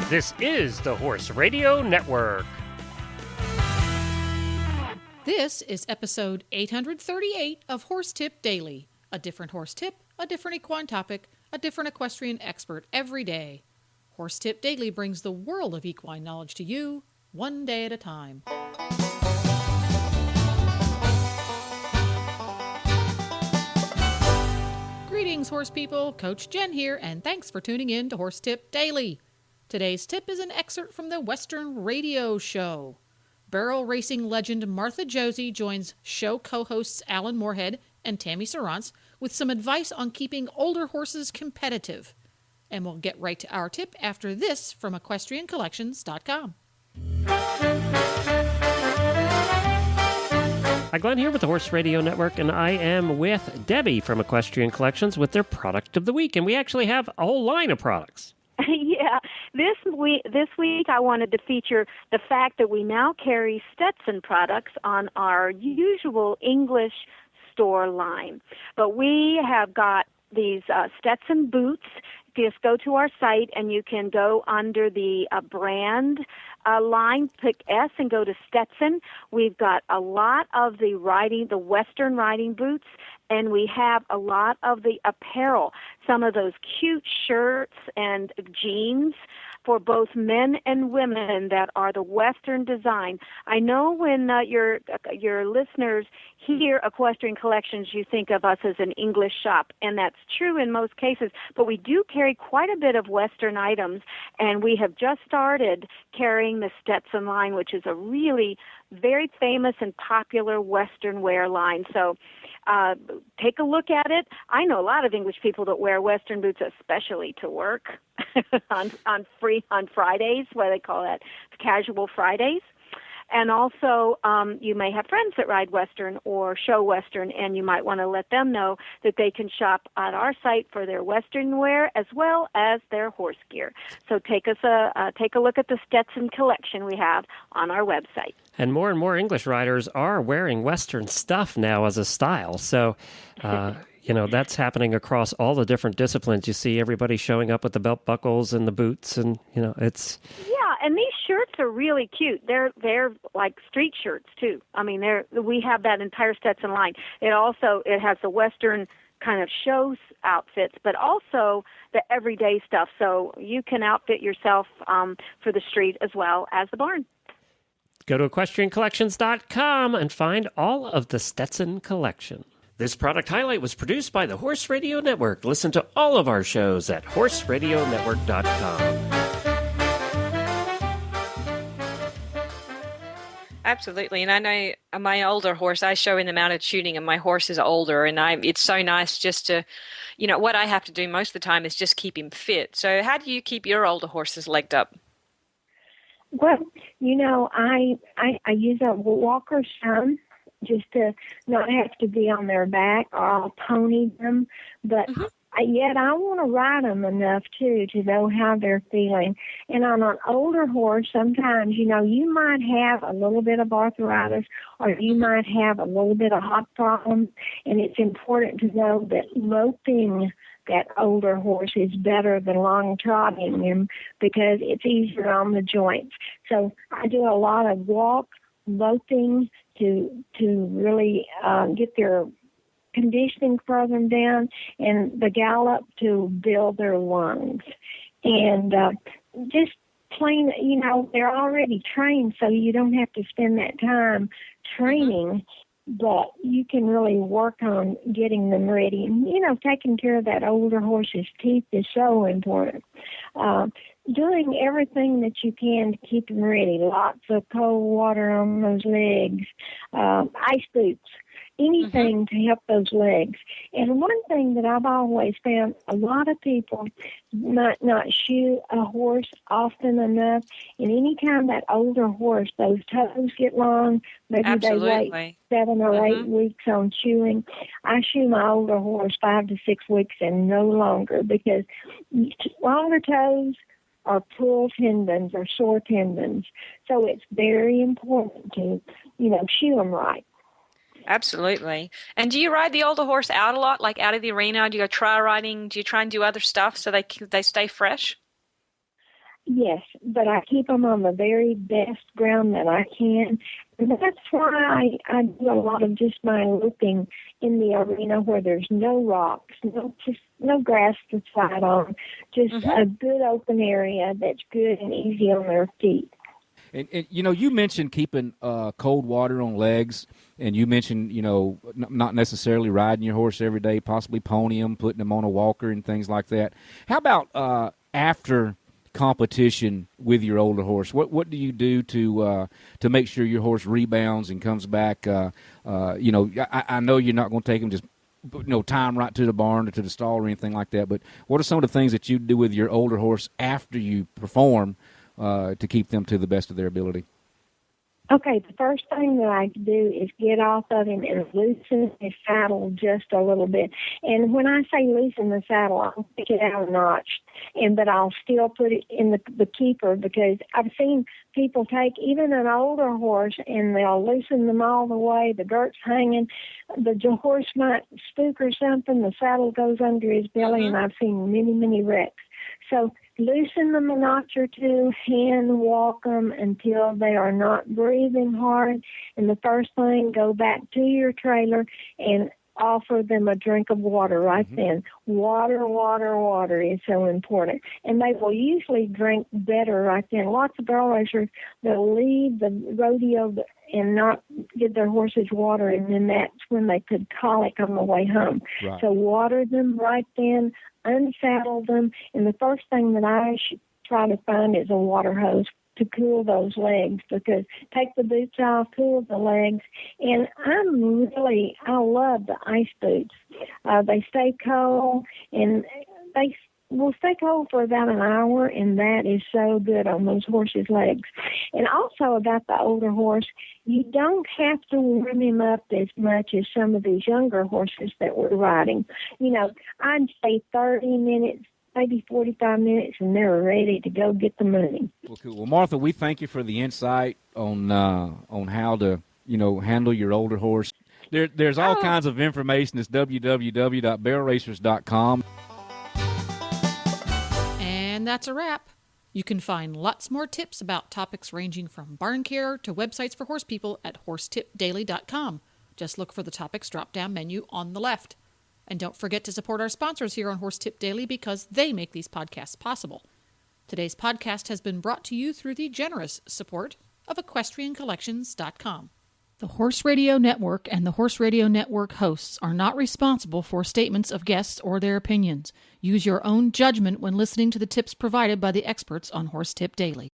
This is the Horse Radio Network. This is episode 838 of Horse Tip Daily. A different horse tip, a different equine topic, a different equestrian expert every day. Horse Tip Daily brings the world of equine knowledge to you, one day at a time. Greetings, horse people. Coach Jen here, and thanks for tuning in to Horse Tip Daily. Today's tip is an excerpt from the Western Radio Show. Barrel racing legend Martha Josie joins show co-hosts Alan Moorhead and Tammy Serrance with some advice on keeping older horses competitive. And we'll get right to our tip after this from EquestrianCollections.com. Hi, Glenn here with the Horse Radio Network, and I am with Debbie from Equestrian Collections with their Product of the Week. And we actually have a whole line of products. Yeah, this week I wanted to feature the fact that we now carry Stetson products on our usual English store line. But we have got these Stetson boots. Just go to our site and you can go under the brand line, pick S and go to Stetson. We've got a lot of the Western riding boots, and we have a lot of the apparel, some of those cute shirts and jeans for both men and women that are the Western design. I know when your listeners hear Equestrian Collections, you think of us as an English shop, and that's true in most cases, but we do carry quite a bit of Western items, and we have just started carrying the Stetson line, which is a really very famous and popular Western wear line. So take a look at it. I know a lot of English people that wear Western boots, especially to work on Fridays, what they call that, casual Fridays. And also, you may have friends that ride Western or show Western, and you might want to let them know that they can shop at our site for their Western wear as well as their horse gear. So take a look at the Stetson collection we have on our website. And more English riders are wearing Western stuff now as a style. So, that's happening across all the different disciplines. You see everybody showing up with the belt buckles and the boots, and, it's... Yeah, and these shirts are really cute. They're like street shirts, too. I mean, we have that entire Stetson line. It has the Western kind of show outfits, but also the everyday stuff. So you can outfit yourself for the street as well as the barn. Go to EquestrianCollections.com and find all of the Stetson collection. This product highlight was produced by the Horse Radio Network. Listen to all of our shows at HorseRadioNetwork.com. Absolutely, and I know my older horse, I show in the mounted shooting, and my horse is older, and it's so nice just to, what I have to do most of the time is just keep him fit. So how do you keep your older horses legged up? Well, I use a walker some just to not have to be on their back, or I'll pony them, but yet I want to ride them enough, too, to know how they're feeling. And on an older horse, sometimes, you might have a little bit of arthritis, or you might have a little bit of hot problems, and it's important to know that loping that older horse is better than long trotting him because it's easier on the joints. So I do a lot of loping to really get their conditioning for them down, and the gallop to build their lungs. And just plain, they're already trained, so you don't have to spend that time training, but you can really work on getting them ready. And, taking care of that older horse's teeth is so important. Doing everything that you can to keep them ready, lots of cold water on those legs, ice boots, anything to help those legs. And one thing that I've always found, a lot of people might not shoe a horse often enough, and anytime that older horse, those toes get long, maybe Absolutely. They wait 7 or 8 weeks on shoeing. I shoe my older horse 5 to 6 weeks and no longer, because longer toes are pull tendons or sore tendons. So it's very important to, shoe them right. Absolutely. And do you ride the older horse out a lot, like out of the arena? Do you go trial riding? Do you try and do other stuff so they stay fresh? Yes, but I keep them on the very best ground that I can. And that's why I do a lot of just my looping in the arena where there's no rocks, no grass to slide on, just a good open area that's good and easy on their feet. And you mentioned keeping cold water on legs, and you mentioned, not necessarily riding your horse every day, possibly pony them, putting them on a walker and things like that. How about after competition with your older horse? What do you do to make sure your horse rebounds and comes back? I know you're not going to take him just tie him right to the barn or to the stall or anything like that, but what are some of the things that you do with your older horse after you perform to keep them to the best of their ability? Okay, the first thing that I do is get off of him and loosen his saddle just a little bit. And when I say loosen the saddle, I'll pick it out a notch, but I'll still put it in the keeper, because I've seen people take even an older horse and they'll loosen them all the way, the girt's hanging, the horse might spook or something, the saddle goes under his belly, and I've seen many, many wrecks. So loosen them a notch or two, hand walk them until they are not breathing hard. And the first thing, go back to your trailer and offer them a drink of water right then. Water, water, water is so important. And they will usually drink better right then. Lots of barrel racers, they'll leave the rodeo and not give their horses water, and then that's when they could colic on the way home. Right. So water them right then, unsaddle them, and the first thing that I should try to find is a water hose to cool those legs, because take the boots off, cool the legs, and I love the ice boots. They stay cold, and they will stay cold for about an hour, and that is so good on those horses' legs. And also about the older horse, you don't have to warm him up as much as some of these younger horses that we're riding. I'd say 30 minutes, maybe 45 minutes, and they're ready to go get the money. Well, cool. Well, Martha, we thank you for the insight on how to handle your older horse. There's all kinds of information. It's www.barrelracers.com. And that's a wrap. You can find lots more tips about topics ranging from barn care to websites for horse people at horsetipdaily.com. Just look for the topics drop-down menu on the left. And don't forget to support our sponsors here on Horse Tip Daily, because they make these podcasts possible. Today's podcast has been brought to you through the generous support of EquestrianCollections.com. The Horse Radio Network and the Horse Radio Network hosts are not responsible for statements of guests or their opinions. Use your own judgment when listening to the tips provided by the experts on Horse Tip Daily.